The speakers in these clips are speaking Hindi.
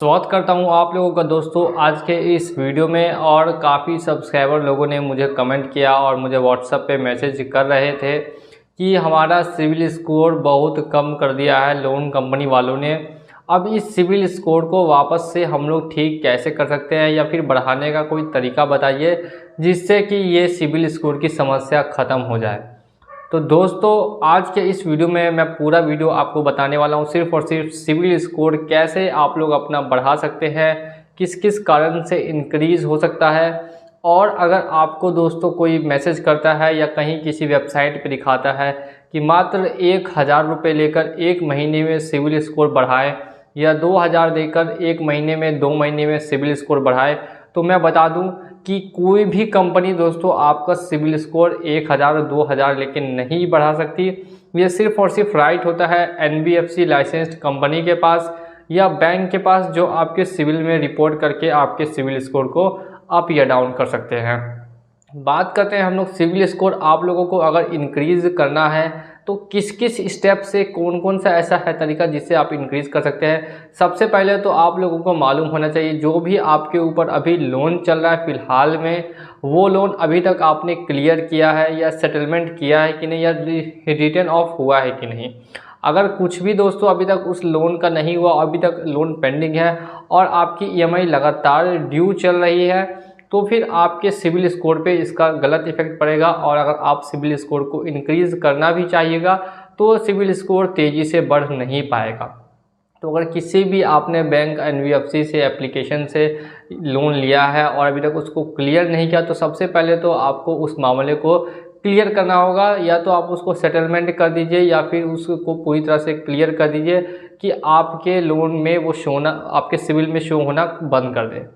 स्वागत करता हूं आप लोगों का दोस्तों आज के इस वीडियो में। और काफ़ी सब्सक्राइबर लोगों ने मुझे कमेंट किया और मुझे व्हाट्सएप पे मैसेज कर रहे थे कि हमारा सिविल स्कोर बहुत कम कर दिया है लोन कंपनी वालों ने। अब इस सिविल स्कोर को वापस से हम लोग ठीक कैसे कर सकते हैं या फिर बढ़ाने का कोई तरीका बताइए जिससे कि ये सिविल स्कोर की समस्या ख़त्म हो जाए। तो दोस्तों आज के इस वीडियो में मैं पूरा वीडियो आपको बताने वाला हूँ सिर्फ और सिर्फ सिविल स्कोर कैसे आप लोग अपना बढ़ा सकते हैं, किस किस कारण से इंक्रीज़ हो सकता है। और अगर आपको दोस्तों कोई मैसेज करता है या कहीं किसी वेबसाइट पे दिखाता है कि मात्र 1000 रुपये लेकर एक महीने में सिविल स्कोर बढ़ाएं या 2000 देकर एक महीने में 2 महीने में सिविल स्कोर बढ़ाएं, तो मैं बता दूं कि कोई भी कंपनी दोस्तों आपका सिविल स्कोर 1000 और 2000 लेकिन नहीं बढ़ा सकती। ये सिर्फ और सिर्फ राइट होता है NBFC लाइसेंस्ड कंपनी के पास या बैंक के पास, जो आपके सिविल में रिपोर्ट करके आपके सिविल स्कोर को अप या डाउन कर सकते हैं। बात करते हैं हम लोग सिविल स्कोर आप लोगों को अगर इंक्रीज़ करना है तो किस किस स्टेप से कौन कौन सा ऐसा है तरीका जिससे आप इंक्रीज़ कर सकते हैं। सबसे पहले तो आप लोगों को मालूम होना चाहिए जो भी आपके ऊपर अभी लोन चल रहा है फ़िलहाल में, वो लोन अभी तक आपने क्लियर किया है या सेटलमेंट किया है कि नहीं, या रिटर्न ऑफ हुआ है कि नहीं। अगर कुछ भी दोस्तों अभी तक उस लोन का नहीं हुआ, अभी तक लोन पेंडिंग है और आपकी EMI लगातार ड्यू चल रही है, तो फिर आपके सिविल स्कोर पे इसका गलत इफेक्ट पड़ेगा। और अगर आप सिविल स्कोर को इंक्रीज़ करना भी चाहिएगा तो सिविल स्कोर तेज़ी से बढ़ नहीं पाएगा। तो अगर किसी भी आपने बैंक NBFC से एप्लीकेशन से लोन लिया है और अभी तक उसको क्लियर नहीं किया, तो सबसे पहले तो आपको उस मामले को क्लियर करना होगा। या तो आप उसको सेटलमेंट कर दीजिए या फिर उसको पूरी तरह से क्लियर कर दीजिए कि आपके लोन में वो शो होना, आपके सिविल में शो होना बंद कर दें।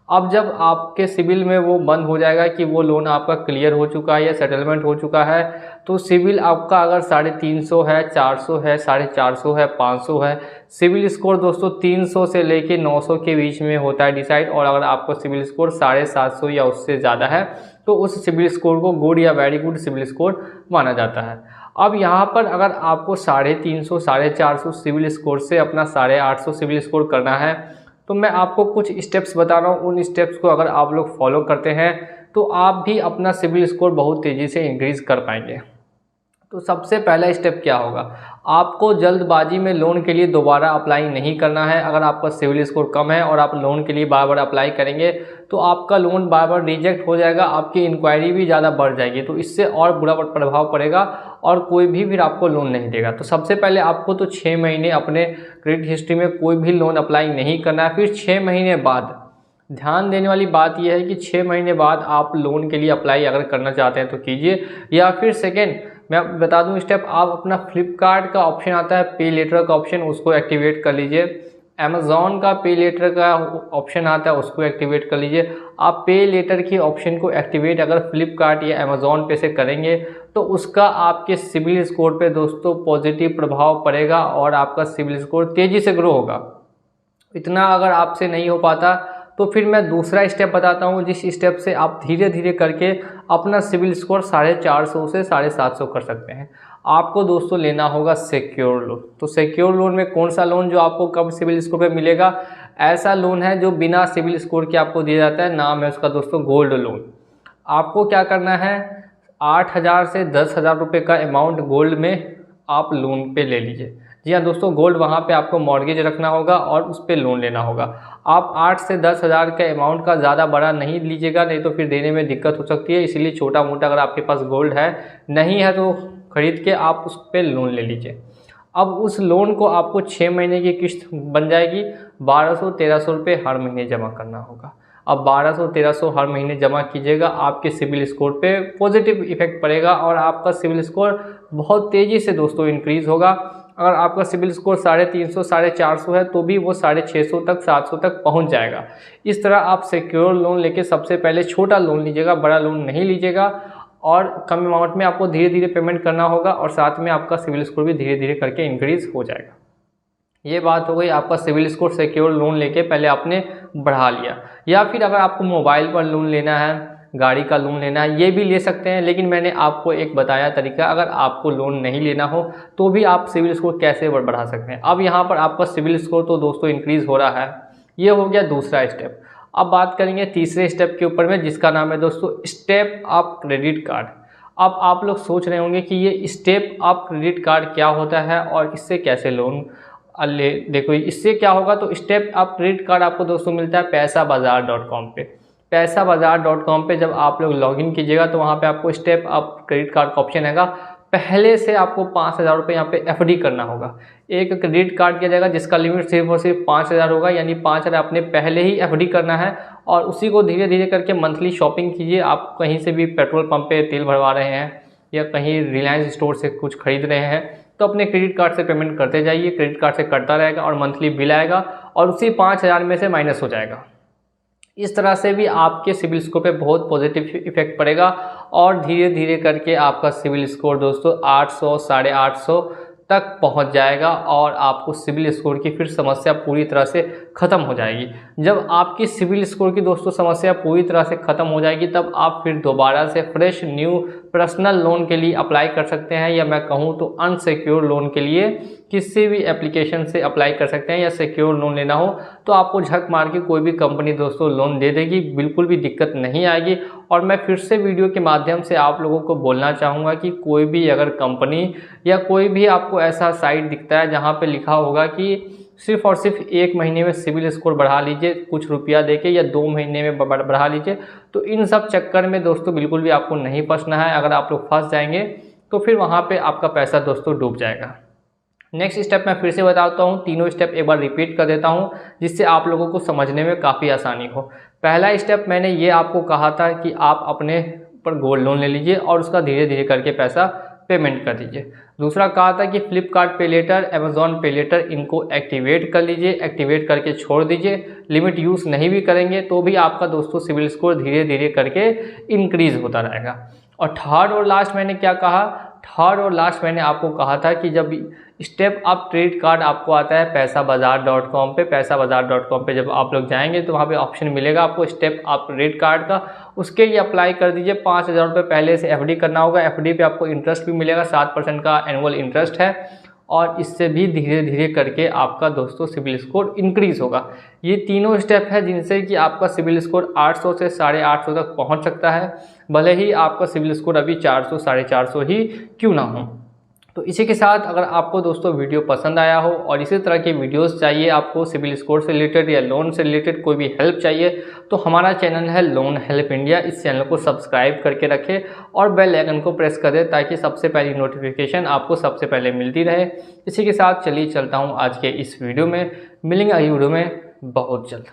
अब जब आपके सिविल में वो बंद हो जाएगा कि वो लोन आपका क्लियर हो चुका है या सेटलमेंट हो चुका है, तो सिविल आपका अगर 350 है, 400 है, 450 है, 500 है, सिविल स्कोर दोस्तों 300 से लेके 900 के बीच में होता है डिसाइड। और अगर आपका सिविल स्कोर 750 या उससे ज़्यादा है तो उस सिविल स्कोर को गुड या वेरी गुड सिविल स्कोर माना जाता है। अब यहाँ पर अगर आपको 350, 450 सिविल स्कोर से अपना 850 सिविल स्कोर करना है, तो मैं आपको कुछ स्टेप्स बता रहा हूँ। उन स्टेप्स को अगर आप लोग फॉलो करते हैं तो आप भी अपना सिविल स्कोर बहुत तेज़ी से इंक्रीज़ कर पाएंगे। तो सबसे पहला स्टेप क्या होगा, आपको जल्दबाजी में लोन के लिए दोबारा अप्लाई नहीं करना है। अगर आपका सिविल स्कोर कम है और आप लोन के लिए बार बार अप्लाई करेंगे तो आपका लोन बार बार रिजेक्ट हो जाएगा, आपकी इंक्वायरी भी ज़्यादा बढ़ जाएगी, तो इससे और बुरा प्रभाव पड़ेगा और कोई भी फिर आपको लोन नहीं देगा। तो सबसे पहले आपको तो 6 महीने अपने क्रेडिट हिस्ट्री में कोई भी लोन अप्लाई नहीं करना है। फिर 6 महीने बाद ध्यान देने वाली बात यह है कि 6 महीने बाद आप लोन के लिए अप्लाई अगर करना चाहते हैं तो कीजिए। या फिर सेकेंड मैं बता दूं स्टेप, आप अपना फ्लिपकार्ट का ऑप्शन आता है पे लेटर का ऑप्शन, उसको एक्टिवेट कर लीजिए। अमेज़ॉन का पे लेटर का ऑप्शन आता है, उसको एक्टिवेट कर लीजिए। आप पे लेटर की ऑप्शन को एक्टिवेट अगर फ्लिपकार्ट या अमेज़ॉन पे से करेंगे तो उसका आपके सिविल स्कोर पे दोस्तों पॉजिटिव प्रभाव पड़ेगा और आपका सिविल स्कोर तेज़ी से ग्रो होगा। इतना अगर आपसे नहीं हो पाता तो फिर मैं दूसरा स्टेप बताता हूँ, जिस स्टेप से आप धीरे धीरे करके अपना सिविल स्कोर 450 से 750 कर सकते हैं। आपको दोस्तों लेना होगा सिक्योर लोन। तो सिक्योर लोन में कौन सा लोन जो आपको कम सिविल स्कोर पे मिलेगा, ऐसा लोन है जो बिना सिविल स्कोर के आपको दिया जाता है। नाम है उसका दोस्तों गोल्ड लोन। आपको क्या करना है, 8000 से 10,000 रुपये का अमाउंट गोल्ड में आप लोन पे ले लीजिए। जी हाँ दोस्तों, गोल्ड वहाँ पे आपको मॉर्गेज रखना होगा और उस पर लोन लेना होगा। आप 8 से 10,000 के अमाउंट का ज़्यादा बड़ा नहीं लीजिएगा, नहीं तो फिर देने में दिक्कत हो सकती है। इसलिए छोटा मोटा अगर आपके पास गोल्ड है, नहीं है तो खरीद के आप उस पर लोन ले लीजिए। अब उस लोन को आपको 6 महीने की किस्त बन जाएगी, 1200-1300 रुपये हर महीने जमा करना होगा। अब 1200-1300 हर महीने जमा कीजिएगा, आपके सिविल स्कोर पे पॉजिटिव इफेक्ट पड़ेगा और आपका सिविल स्कोर बहुत तेज़ी से दोस्तों इंक्रीज़ होगा। अगर आपका सिविल स्कोर 350, 450 है तो भी वो 650 तक, 700 तक पहुंच जाएगा। इस तरह आप सिक्योर लोन लेके सबसे पहले छोटा लोन लीजिएगा, बड़ा लोन नहीं लीजिएगा। और कम अमाउंट में आपको धीरे धीरे पेमेंट करना होगा और साथ में आपका सिविल स्कोर भी धीरे धीरे करके इंक्रीज़ हो जाएगा। ये बात हो गई आपका सिविल स्कोर सिक्योर लोन लेके पहले आपने बढ़ा लिया। या फिर अगर आपको मोबाइल पर लोन लेना है, गाड़ी का लोन लेना है, ये भी ले सकते हैं। लेकिन मैंने आपको एक बताया तरीका, अगर आपको लोन नहीं लेना हो तो भी आप सिविल स्कोर कैसे बढ़ा सकते हैं। अब यहाँ पर आपका सिविल स्कोर तो दोस्तों इंक्रीज़ हो रहा है, ये हो गया दूसरा स्टेप। अब बात करेंगे तीसरे स्टेप के ऊपर में, जिसका नाम है दोस्तों स्टेप अप क्रेडिट कार्ड। अब आप लोग सोच रहे होंगे कि ये स्टेप अप क्रेडिट कार्ड क्या होता है और इससे कैसे लोन ले। देखो इससे क्या होगा, तो स्टेप अप क्रेडिट कार्ड आपको दोस्तों मिलता है पैसाबाजार.com पे। पैसाबाजार.com पे जब आप लोग लॉगिन कीजिएगा तो वहाँ पे आपको स्टेप अप क्रेडिट कार्ड का ऑप्शन आएगा। पहले से आपको 5,000 रुपये यहाँ पे एफडी करना होगा। एक क्रेडिट कार्ड किया जाएगा जिसका लिमिट सिर्फ और सिर्फ 5,000 होगा, यानी 5,000 आपने पहले ही एफडी करना है और उसी को धीरे धीरे करके मंथली शॉपिंग कीजिए। आप कहीं से भी पेट्रोल पंप पे तेल भरवा रहे हैं या कहीं रिलायंस स्टोर से कुछ खरीद रहे हैं तो अपने क्रेडिट कार्ड से पेमेंट करते जाइए। क्रेडिट कार्ड से कटता रहेगा और मंथली बिल आएगा और उसी 5,000 में से माइनस हो जाएगा। इस तरह से भी आपके सिविल स्कोर पे बहुत पॉजिटिव इफेक्ट पड़ेगा और धीरे धीरे करके आपका सिविल स्कोर दोस्तों 800 850 तक पहुंच जाएगा और आपको सिविल स्कोर की फिर समस्या पूरी तरह से ख़त्म हो जाएगी। जब आपकी सिविल स्कोर की दोस्तों समस्या पूरी तरह से ख़त्म हो जाएगी तब आप फिर दोबारा से फ्रेश न्यू पर्सनल लोन के लिए अप्लाई कर सकते हैं, या मैं कहूँ तो अनसिक्योर लोन के लिए किसी भी एप्लीकेशन से अप्लाई कर सकते हैं। या सिक्योर लोन लेना हो तो आपको झक मार के कोई भी कंपनी दोस्तों लोन दे देगी, बिल्कुल भी दिक्कत नहीं आएगी। और मैं फिर से वीडियो के माध्यम से आप लोगों को बोलना चाहूँगा कि कोई भी अगर कंपनी या कोई भी आपको ऐसा साइट दिखता है जहाँ पे लिखा होगा कि सिर्फ और सिर्फ 1 महीने में सिविल स्कोर बढ़ा लीजिए कुछ रुपया देके या 2 महीने में बढ़ा लीजिए, तो इन सब चक्कर में दोस्तों बिल्कुल भी आपको नहीं फंसना है। अगर आप लोग फंस जाएंगे तो फिर वहाँ पे आपका पैसा दोस्तों डूब जाएगा। नेक्स्ट स्टेप मैं फिर से बताता हूँ, तीनों स्टेप एक बार रिपीट कर देता हूँ जिससे आप लोगों को समझने में काफ़ी आसानी हो। पहला स्टेप मैंने ये आपको कहा था कि आप अपने पर गोल्ड लोन ले लीजिए और उसका धीरे धीरे करके पैसा पेमेंट कर दीजिए। दूसरा कहा था कि फ्लिपकार्ट पे लेटर, अमेजॉन पे लेटर इनको एक्टिवेट कर लीजिए, एक्टिवेट करके छोड़ दीजिए। लिमिट यूज़ नहीं भी करेंगे तो भी आपका दोस्तों सिविल स्कोर धीरे धीरे करके इंक्रीज़ होता रहेगा। और थर्ड और लास्ट मैंने क्या कहा, थर्ड और लास्ट मैंने आपको कहा था कि जब स्टेप अप क्रेडिट कार्ड आपको आता है पैसाबाजार.com पे, पैसाबाजार.com पे जब आप लोग जाएंगे तो वहाँ पे ऑप्शन मिलेगा आपको स्टेप अप क्रेडिट कार्ड का, उसके लिए अप्लाई कर दीजिए। 5,000 रुपये पहले से एफडी करना होगा। एफडी पे आपको इंटरेस्ट भी मिलेगा, 7% का एनुअल इंटरेस्ट है और इससे भी धीरे धीरे करके आपका दोस्तों सिविल स्कोर इंक्रीज़ होगा। ये तीनों स्टेप है जिनसे कि आपका सिविल स्कोर 800 से 850 तक पहुंच सकता है, भले ही आपका सिविल स्कोर अभी 400 450 ही क्यों ना हो। तो इसी के साथ अगर आपको दोस्तों वीडियो पसंद आया हो और इसी तरह के वीडियोस चाहिए आपको सिविल स्कोर से रिलेटेड या लोन से रिलेटेड कोई भी हेल्प चाहिए तो हमारा चैनल है लोन हेल्प इंडिया। इस चैनल को सब्सक्राइब करके रखें और बेल आइकन को प्रेस कर दें ताकि सबसे पहली नोटिफिकेशन आपको सबसे पहले मिलती रहे। इसी के साथ चलिए चलता हूँ आज के इस वीडियो में, मिलेंगे अगली वीडियो में बहुत जल्द।